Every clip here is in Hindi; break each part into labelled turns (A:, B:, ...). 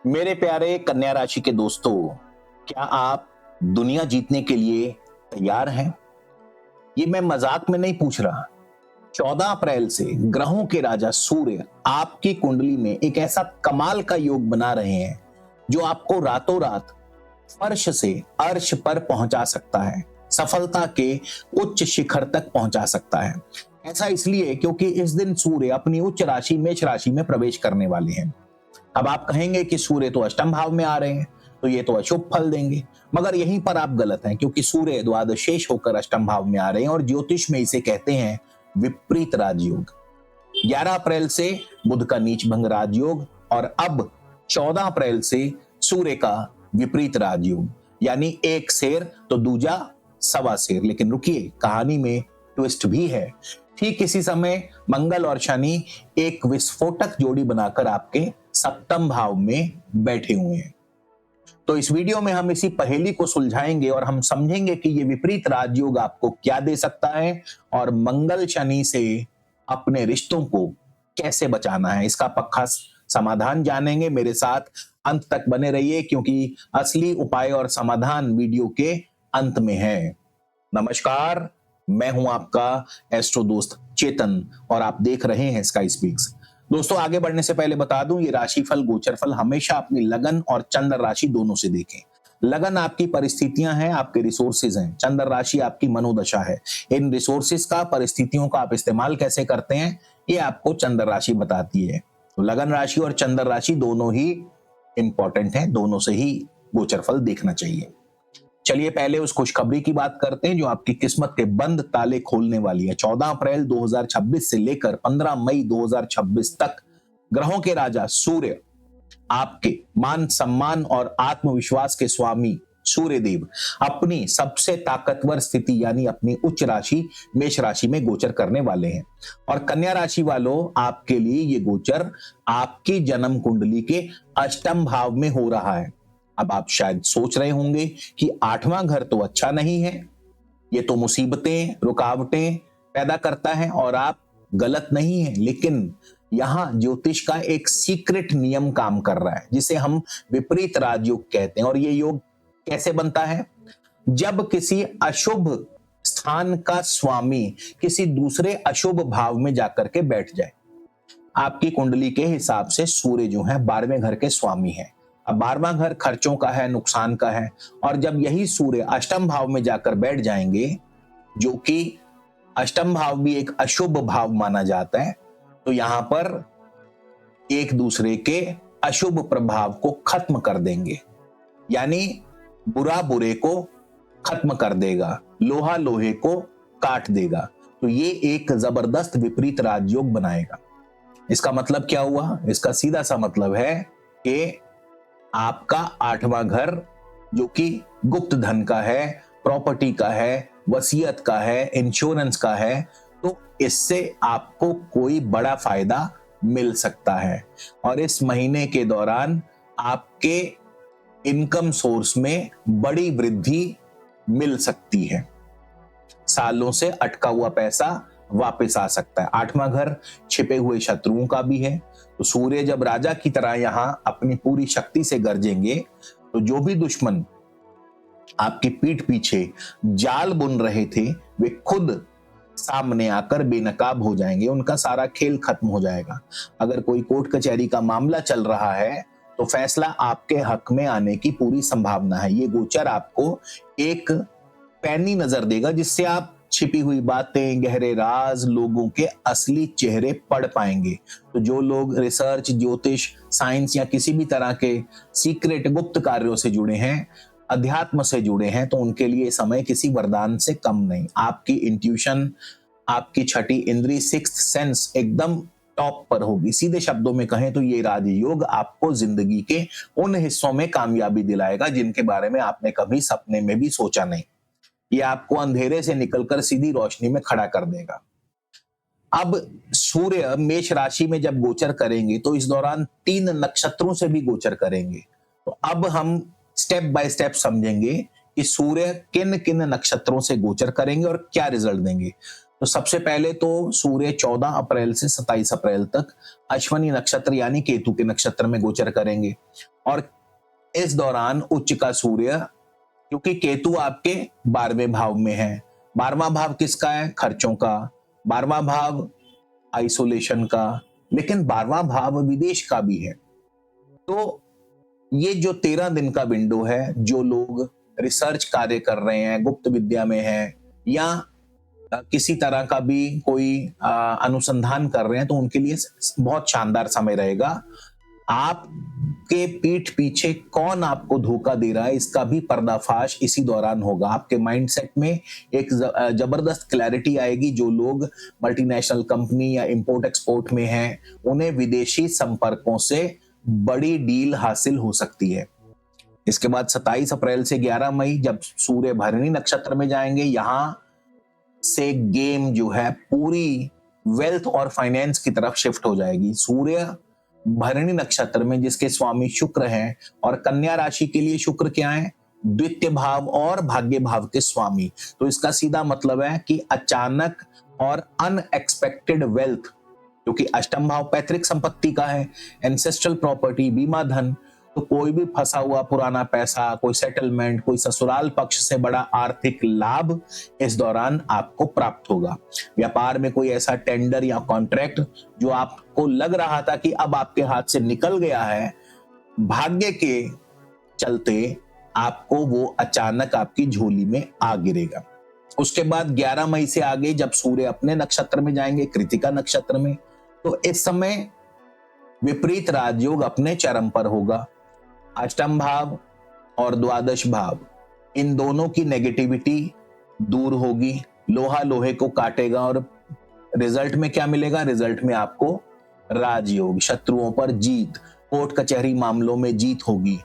A: मेरे प्यारे कन्या राशि के दोस्तों, क्या आप दुनिया जीतने के लिए तैयार हैं? ये मैं मजाक में नहीं पूछ रहा। 14 अप्रैल से ग्रहों के राजा सूर्य आपकी कुंडली में एक ऐसा कमाल का योग बना रहे हैं जो आपको रातों रात फर्श से अर्श पर पहुंचा सकता है, सफलता के उच्च शिखर तक पहुंचा सकता है। ऐसा इसलिए क्योंकि इस दिन सूर्य अपनी उच्च राशि मेष राशि में प्रवेश करने वाले हैं। अब आप कहेंगे कि सूर्य तो अष्टम भाव में आ रहे हैं, तो ये तो अशुभ फल देंगे। मगर यहीं पर आप गलत हैं, क्योंकि सूर्य द्वादशेष होकर अष्टम भाव में आ रहे हैं और ज्योतिष में इसे कहते हैं विपरीत राजयोग। 11 अप्रैल से बुध का नीच भंग राजयोग और अब 14 अप्रैल से सूर्य का विपरीत राजयोग, यानी एक शेर तो दूजा सवा शेर। लेकिन रुकिए, कहानी में ट्विस्ट भी है। ठीक इसी समय मंगल और शनि एक विस्फोटक जोड़ी बनाकर आपके सप्तम भाव में बैठे हुए हैं। तो इस वीडियो में हम इसी पहेली को सुलझाएंगे और हम समझेंगे कि ये विपरीत राजयोग आपको क्या दे सकता है और मंगल शनि से अपने रिश्तों को कैसे बचाना है। इसका पक्का समाधान जानेंगे। मेरे साथ अंत तक बने रहिए, क्योंकि असली उपाय और समाधान वीडियो के अंत में है। नमस्कार, मैं हूं आपका एस्ट्रो दोस्त चेतन और आप देख रहे हैं स्काई स्पीक्स। दोस्तों, आगे बढ़ने से पहले बता दूं, ये राशिफल गोचर फल हमेशा अपनी लगन और चंद्र राशि दोनों से देखें। लगन आपकी परिस्थितियां हैं, आपके रिसोर्सेज हैं। चंद्र राशि आपकी मनोदशा है। इन रिसोर्सेज का, परिस्थितियों का आप इस्तेमाल कैसे करते हैं, ये आपको चंद्र राशि बताती है। तो लगन राशि और चंद्र राशि दोनों ही इंपॉर्टेंट है, दोनों से ही गोचर फल देखना चाहिए। चलिए पहले उस खुशखबरी की बात करते हैं जो आपकी किस्मत के बंद ताले खोलने वाली है। 14 अप्रैल 2026 से लेकर 15 मई 2026 तक ग्रहों के राजा सूर्य, आपके मान सम्मान और आत्मविश्वास के स्वामी सूर्य देव, अपनी सबसे ताकतवर स्थिति यानी अपनी उच्च राशि मेष राशि में गोचर करने वाले हैं। और कन्या राशि वालों, आपके लिए ये गोचर आपकी जन्म कुंडली के अष्टम भाव में हो रहा है। अब आप शायद सोच रहे होंगे कि 8वां घर तो अच्छा नहीं है, ये तो मुसीबतें, रुकावटें पैदा करता है, और आप गलत नहीं है। लेकिन यहां ज्योतिष का एक सीक्रेट नियम काम कर रहा है, जिसे हम विपरीत राजयोग कहते हैं। और ये योग कैसे बनता है? जब किसी अशुभ स्थान का स्वामी किसी दूसरे अशुभ भाव में जाकर के बैठ जाए। आपकी कुंडली के हिसाब से सूर्य जो है 12वें घर के स्वामी है। अब 12वां घर खर्चों का है, नुकसान का है, और जब यही सूर्य अष्टम भाव में जाकर बैठ जाएंगे, जो कि अष्टम भाव भी एक अशुभ भाव माना जाता है, तो यहां पर एक दूसरे के अशुभ प्रभाव को खत्म कर देंगे। यानी बुरा बुरे को खत्म कर देगा, लोहा लोहे को काट देगा। तो ये एक जबरदस्त विपरीत राजयोग बनाएगा। इसका मतलब क्या हुआ? इसका सीधा सा मतलब है कि आपका 8वां घर, जो कि गुप्त धन का है, प्रॉपर्टी का है, वसीयत का है, इंश्योरेंस का है, तो इससे आपको कोई बड़ा फायदा मिल सकता है। और इस महीने के दौरान आपके इनकम सोर्स में बड़ी वृद्धि मिल सकती है। सालों से अटका हुआ पैसा वापस आ सकता है। 8वां घर छिपे हुए शत्रुओं का भी है। तो सूर्य जब राजा की तरह यहां अपनी पूरी शक्ति से गरजेंगे, तो जो भी दुश्मन आपकी पीठ पीछे जाल बुन रहे थे, वे खुद सामने आकर बेनकाब हो जाएंगे। उनका सारा खेल खत्म हो जाएगा। अगर कोई कोर्ट कचहरी का मामला चल रहा है, तो फैसला आपके हक में आने की पूरी संभावना है। ये गोचर आपको एक पैनी नजर देगा, जिससे आप छिपी हुई बातें, गहरे राज, लोगों के असली चेहरे पढ़ पाएंगे। तो जो लोग रिसर्च, ज्योतिष, साइंस या किसी भी तरह के सीक्रेट गुप्त कार्यों से जुड़े हैं, अध्यात्म से जुड़े हैं, तो उनके लिए समय किसी वरदान से कम नहीं। आपकी इंट्यूशन, आपकी छठी इंद्री, सिक्स्थ सेंस एकदम टॉप पर होगी। सीधे शब्दों में कहें तो ये राजयोग आपको जिंदगी के उन हिस्सों में कामयाबी दिलाएगा जिनके बारे में आपने कभी सपने में भी सोचा नहीं। ये आपको अंधेरे से निकलकर सीधी रोशनी में खड़ा कर देगा। अब सूर्य मेष राशि में जब गोचर करेंगे, तो इस दौरान 3 नक्षत्रों से भी गोचर करेंगे। तो अब हम स्टेप बाय स्टेप समझेंगे कि सूर्य किन किन नक्षत्रों से गोचर करेंगे और क्या रिजल्ट देंगे। तो सबसे पहले तो सूर्य 14 अप्रैल से 27 अप्रैल तक अश्विनी नक्षत्र यानी केतु के नक्षत्र में गोचर करेंगे, और इस दौरान उच्च का सूर्य, क्योंकि केतु आपके 12वें भाव में है, 12वां भाव किसका है? खर्चों का, 12वां भाव आइसोलेशन का, लेकिन 12वां भाव विदेश का भी है। तो ये जो 13 दिन का विंडो है, जो लोग रिसर्च कार्य कर रहे हैं, गुप्त विद्या में हैं, या किसी तरह का भी कोई अनुसंधान कर रहे हैं, तो उनके लिए बहुत शानदार समय रहेगा। आपके पीठ पीछे कौन आपको धोखा दे रहा है, इसका भी पर्दाफाश इसी दौरान होगा। आपके माइंडसेट में एक जबरदस्त क्लैरिटी आएगी। जो लोग मल्टीनेशनल कंपनी या इंपोर्ट एक्सपोर्ट में हैं, उन्हें विदेशी संपर्कों से बड़ी डील हासिल हो सकती है। इसके बाद 27 अप्रैल से 11 मई जब सूर्य भरणी नक्षत्र में जाएंगे, यहां से गेम जो है पूरी वेल्थ और फाइनेंस की तरफ शिफ्ट हो जाएगी। सूर्य भरणी नक्षत्र में जिसके स्वामी शुक्र हैं, और कन्या राशि के लिए शुक्र क्या है? द्वितीय भाव और भाग्य भाव के स्वामी। तो इसका सीधा मतलब है कि अचानक और अनएक्सपेक्टेड वेल्थ, क्योंकि अष्टम भाव पैतृक संपत्ति का है, एंसेस्ट्रल प्रॉपर्टी, बीमा धन, तो कोई भी फंसा हुआ पुराना पैसा, कोई सेटलमेंट, कोई ससुराल पक्ष से बड़ा आर्थिक लाभ इस दौरान आपको प्राप्त होगा। व्यापार में कोई ऐसा टेंडर या कॉन्ट्रैक्ट जो आपको लग रहा था कि अब आपके हाथ से निकल गया है, भाग्य के चलते आपको वो अचानक आपकी झोली में आ गिरेगा। उसके बाद 11 मई से आगे जब सूर्य अपने नक्षत्र में जाएंगे, कृतिका नक्षत्र में, तो इस समय विपरीत राजयोग अपने चरम पर होगा। अष्टम भाव और द्वादश भाव, इन दोनों की नेगेटिविटी दूर होगी, लोहा लोहे को काटेगा, और रिजल्ट में क्या मिलेगा? रिजल्ट में आपको राजयोग, शत्रुओं पर जीत, कोर्ट कचहरी मामलों में जीत होगी।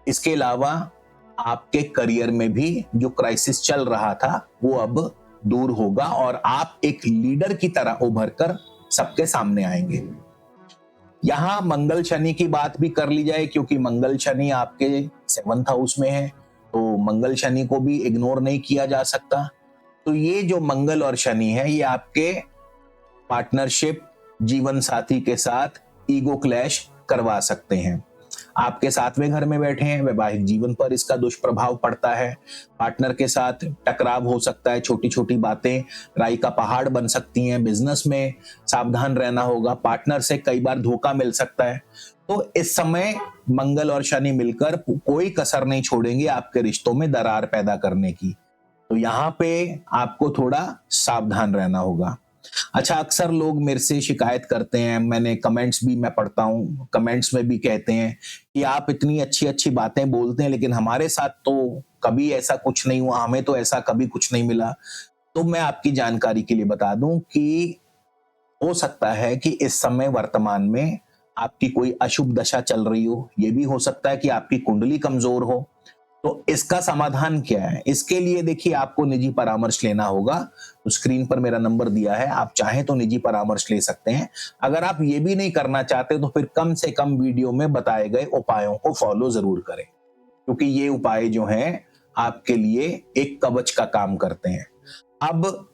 A: इसके अलावा आपके करियर में भी जो क्राइसिस चल रहा था वो अब दूर होगा, और आप एक लीडर की तरह उभर कर सबके सामने आएंगे। यहां मंगल शनि की बात भी कर ली जाए, क्योंकि मंगल शनि आपके 7th हाउस में है, तो मंगल शनि को भी इग्नोर नहीं किया जा सकता। तो ये जो मंगल और शनि है, ये आपके पार्टनरशिप, जीवन साथी के साथ ईगो क्लैश करवा सकते हैं। आपके 7वें घर में बैठे हैं, वैवाहिक जीवन पर इसका दुष्प्रभाव पड़ता है। पार्टनर के साथ टकराव हो सकता है, छोटी छोटी बातें राई का पहाड़ बन सकती हैं। बिजनेस में सावधान रहना होगा, पार्टनर से कई बार धोखा मिल सकता है। तो इस समय मंगल और शनि मिलकर कोई कसर नहीं छोड़ेंगे आपके रिश्तों में दरार पैदा करने की। तो यहाँ पे आपको थोड़ा सावधान रहना होगा। अच्छा, अक्सर लोग मेरे से शिकायत करते हैं, मैंने कमेंट्स भी मैं पढ़ता हूँ, कमेंट्स में भी कहते हैं कि आप इतनी अच्छी अच्छी बातें बोलते हैं, लेकिन हमारे साथ तो कभी ऐसा कुछ नहीं हुआ, हमें तो ऐसा कभी कुछ नहीं मिला। तो मैं आपकी जानकारी के लिए बता दूं कि हो सकता है कि इस समय वर्तमान में आपकी कोई अशुभ दशा चल रही हो, ये भी हो सकता है कि आपकी कुंडली कमजोर हो। तो इसका समाधान क्या है? इसके लिए देखिए, आपको निजी परामर्श लेना होगा। तो स्क्रीन पर मेरा नंबर दिया है, आप चाहें तो निजी परामर्श ले सकते हैं। अगर आप ये भी नहीं करना चाहते तो फिर कम से कम वीडियो में बताए गए उपायों को फॉलो जरूर करें, क्योंकि ये उपाय जो हैं आपके लिए एक कवच का काम करते हैं। अब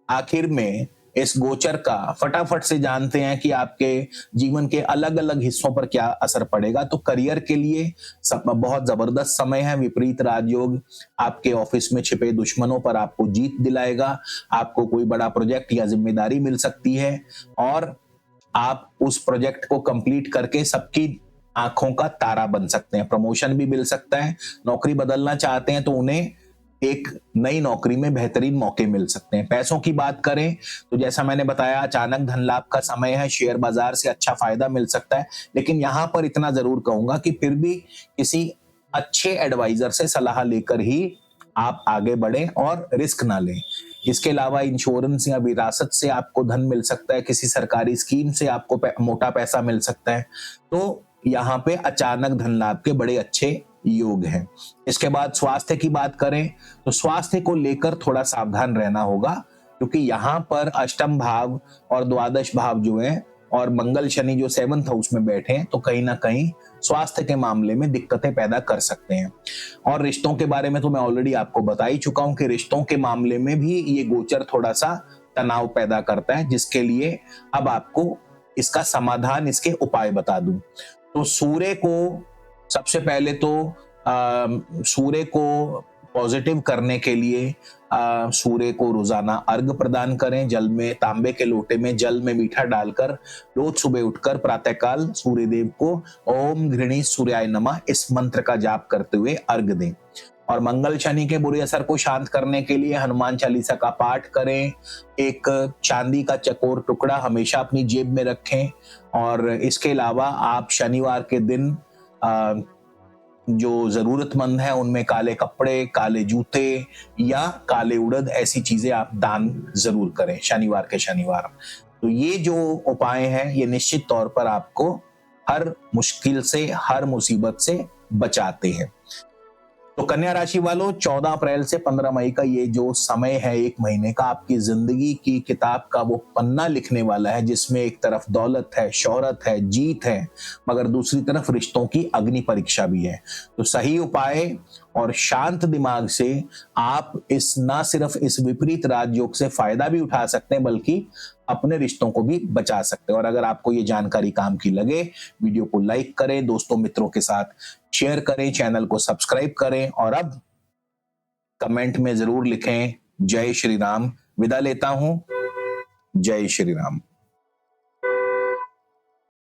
A: आखिर में इस गोचर का फटाफट से जानते हैं कि आपके जीवन के अलग अलग हिस्सों पर क्या असर पड़ेगा। तो करियर के लिए बहुत जबरदस्त समय है। विपरीत राजयोग आपके ऑफिस में छिपे दुश्मनों पर आपको जीत दिलाएगा। आपको कोई बड़ा प्रोजेक्ट या जिम्मेदारी मिल सकती है, और आप उस प्रोजेक्ट को कंप्लीट करके सबकी आंखों का तारा बन सकते हैं। प्रमोशन भी मिल सकता है। नौकरी बदलना चाहते हैं तो उन्हें एक नई नौकरी में बेहतरीन मौके मिल सकते हैं। पैसों की बात करें तो जैसा मैंने बताया, अचानक धन लाभ का समय है, शेयर बाजार से अच्छा फायदा मिल सकता है। लेकिन यहां पर इतना जरूर कहूंगा कि फिर भी किसी अच्छे एडवाइजर से सलाह लेकर ही आप आगे बढ़ें और रिस्क ना लें। इसके अलावा इंश्योरेंस या विरासत से आपको धन मिल सकता है, किसी सरकारी स्कीम से आपको मोटा पैसा मिल सकता है। तो यहाँ पे अचानक धन लाभ के बड़े अच्छे योग है। इसके बाद स्वास्थ्य की बात करें तो स्वास्थ्य को लेकर थोड़ा सावधान रहना होगा, क्योंकि यहाँ पर अष्टम भाव और द्वादश भाव जो है और मंगल शनि जो 7th हाउस में बैठे हैं, तो कहीं ना कहीं स्वास्थ्य के मामले में दिक्कतें पैदा कर सकते हैं। और रिश्तों के बारे में तो मैं ऑलरेडी आपको बता ही चुका हूं कि रिश्तों के मामले में भी ये गोचर थोड़ा सा तनाव पैदा करता है, जिसके लिए अब आपको इसका समाधान, इसके उपाय बता दूं। तो सूर्य को सबसे पहले तो सूर्य को पॉजिटिव करने के लिए सूर्य को रोजाना अर्घ प्रदान करें। जल में, तांबे के लोटे में जल में मीठा डालकर रोज सुबह उठकर प्रातःकाल सूर्य देव को ओम घृणी सूर्याय नमः इस मंत्र का जाप करते हुए अर्घ दें। और मंगल शनि के बुरे असर को शांत करने के लिए हनुमान चालीसा का पाठ करें। एक चांदी का चकोर टुकड़ा हमेशा अपनी जेब में रखें। और इसके अलावा आप शनिवार के दिन जो जरूरतमंद है उनमें काले कपड़े, काले जूते या काले उड़द, ऐसी चीजें आप दान जरूर करें शनिवार के शनिवार। तो ये जो उपाय हैं ये निश्चित तौर पर आपको हर मुश्किल से, हर मुसीबत से बचाते हैं। तो कन्या राशि वालों, 14 अप्रैल से 15 मई का ये जो समय है, एक महीने का, आपकी जिंदगी की किताब का वो पन्ना लिखने वाला है जिसमें एक तरफ दौलत है, शोहरत है, जीत है, मगर दूसरी तरफ रिश्तों की अग्नि परीक्षा भी है। तो सही उपाय और शांत दिमाग से आप इस ना सिर्फ इस विपरीत राजयोग से फायदा भी उठा सकते हैं, बल्कि अपने रिश्तों को भी बचा सकते हैं। और अगर आपको ये जानकारी काम की लगे, वीडियो को लाइक करें, दोस्तों मित्रों के साथ शेयर करें, चैनल को सब्सक्राइब करें और अब कमेंट में जरूर लिखें जय श्री राम। विदा लेता हूं, जय श्री राम।